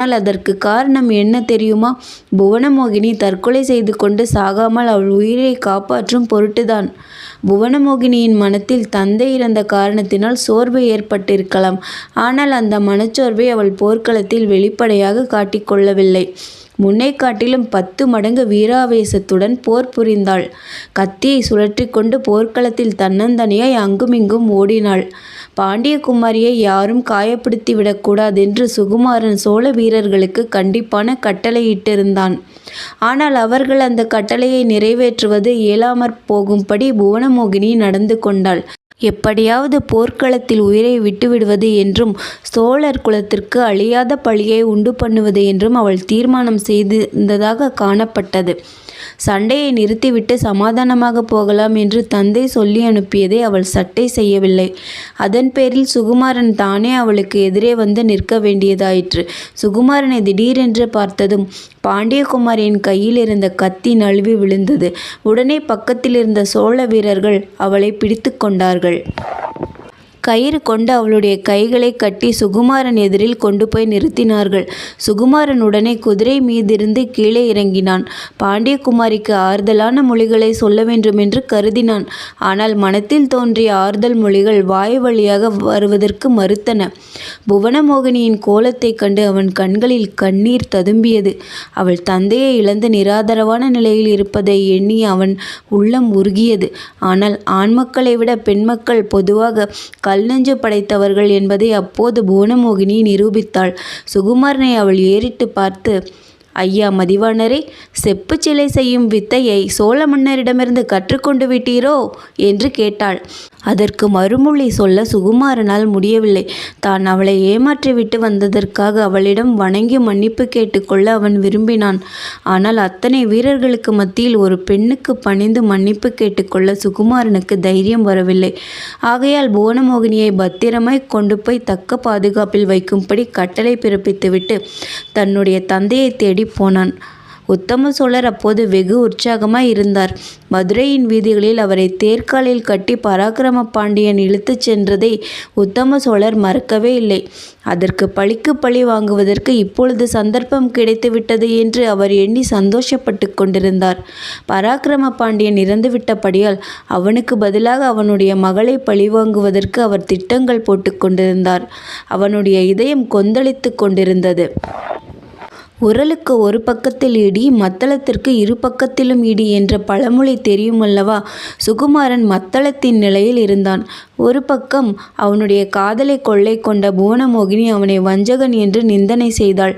ஆனால் அதற்கு காரணம் என்ன தெரியுமா? புவனமோகினி தற்கொலை செய்து கொண்டு சாகாமல் அவள் உயிரை காப்பாற்றும் பொருட்டுதான். புவனமோகினியின் மனத்தில் தந்தை இறந்த காரணத்தினால் சோர்வு ஏற்பட்டிருக்கலாம். ஆனால் அந்த மனச்சோர்வை அவள் போர்க்களத்தில் வெளிப்படையாக காட்டிக்கொள்ளவில்லை. முன்னை காட்டிலும் 10 மடங்கு வீராவேசத்துடன் போர் புரிந்தாள். கத்தியை சுழற்றி கொண்டு போர்க்களத்தில் தன்னந்தனியாய் அங்குமிங்கும் ஓடினாள். பாண்டிய குமாரியை யாரும் காயப்படுத்தி விடக்கூடாதென்று சுகுமாரன் சோழ வீரர்களுக்கு கண்டிப்பான கட்டளையிட்டிருந்தான். ஆனால் அவர்கள் அந்த கட்டளையை நிறைவேற்றுவது இயலாமற் போகும்படி புவனமோகினி நடந்து கொண்டாள். எப்படியாவது போர்க்களத்தில் உயிரை விட்டுவிடுவது என்றும் சோழர் குலத்திற்கு அழியாத பழியை உண்டு பண்ணுவது என்றும் அவள் தீர்மானம் செய்திருந்ததாக காணப்பட்டது. சண்டையை நிறுத்திவிட்டு சமாதானமாக போகலாம் என்று தந்தை சொல்லி அனுப்பியதை அவள் சட்டை செய்யவில்லை. அதன் பேரில் சுகுமாரன் தானே அவளுக்கு எதிரே வந்து நிற்க வேண்டியதாயிற்று. சுகுமாரனை திடீரென்று பார்த்ததும் பாண்டியகுமாரியின் கையில் இருந்த கத்தி நழுவி விழுந்தது. உடனே பக்கத்தில் இருந்த சோழ வீரர்கள் அவளை பிடித்து கொண்டார்கள். கயிறு கொண்டு அவளுடைய கைகளை கட்டி சுகுமாரன் எதிரில் கொண்டு போய் நிறுத்தினார்கள். சுகுமாரன் உடனே குதிரை மீதிருந்து கீழே இறங்கினான். பாண்டியகுமாரிக்கு ஆறுதலான மொழிகளை சொல்ல வேண்டுமென்று கருதினான். ஆனால் மனத்தில் தோன்றிய ஆறுதல் மொழிகள் வாய் வழியாக வருவதற்கு மறுத்தன. புவனமோகினியின் கோலத்தைக் கண்டு அவன் கண்களில் கண்ணீர் ததும்பியது. அவள் தந்தையை இழந்து நிராதரவான நிலையில் இருப்பதை எண்ணி அவன் உள்ளம் உருகியது. ஆனால் ஆண்மக்களை விட பெண்மக்கள் பொதுவாக கல்நெஞ்சு படைத்தவர்கள் என்பதை அப்போது புவனமோகினி நிரூபித்தாள். சுகுமாரனை அவள் ஏறிட்டு பார்த்து, ஐயா மதிவாணரே, செப்பு சிலை செய்யும் வித்தையை சோழ மன்னரிடமிருந்து கற்றுக்கொண்டு விட்டீரோ என்று கேட்டாள். அதற்கு மறுமொழி சொல்ல சுகுமாரனால் முடியவில்லை. தான் அவளை ஏமாற்றிவிட்டு வந்ததற்காக அவளிடம் வணங்கி மன்னிப்பு கேட்டுக்கொள்ள அவன் விரும்பினான். ஆனால் அத்தனை வீரர்களுக்கு மத்தியில் ஒரு பெண்ணுக்கு பணிந்து மன்னிப்பு கேட்டுக்கொள்ள சுகுமாரனுக்கு தைரியம் வரவில்லை. ஆகையால் புவனமோகினியை பத்திரமாய் கொண்டு போய் தக்க பாதுகாப்பில் வைக்கும்படி கட்டளை பிறப்பித்துவிட்டு தன்னுடைய தந்தையை தேடி போனான். உத்தம சோழர் அப்போது வெகு உற்சாகமாய் இருந்தார். மதுரையின் வீதிகளில் அவரை தேர்காலில் கட்டி பராக்கிரம பாண்டியன் இழுத்துச் சென்றதை உத்தம சோழர் மறக்கவே இல்லை. அதற்கு பழிக்கு பழி வாங்குவதற்கு இப்பொழுது சந்தர்ப்பம் கிடைத்துவிட்டது என்று அவர் எண்ணி சந்தோஷப்பட்டு கொண்டிருந்தார். பராக்கிரம பாண்டியன் இறந்துவிட்டபடியால் அவனுக்கு பதிலாக அவனுடைய மகளை பழிவாங்குவதற்கு அவர் திட்டங்கள் போட்டு கொண்டிருந்தார். அவனுடைய இதயம் கொந்தளித்து கொண்டிருந்தது. உரலுக்கு ஒரு பக்கத்தில் இடி, மத்தளத்திற்கு இரு பக்கத்திலும் இடி என்ற பழமொழி தெரியுமல்லவா? சுகுமாரன் மத்தளத்தின் நிலையில் இருந்தான். ஒரு பக்கம் அவனுடைய காதலை கொள்ளை கொண்ட புவனமோகினி அவனை வஞ்சகன் என்று நிந்தனை செய்தாள்.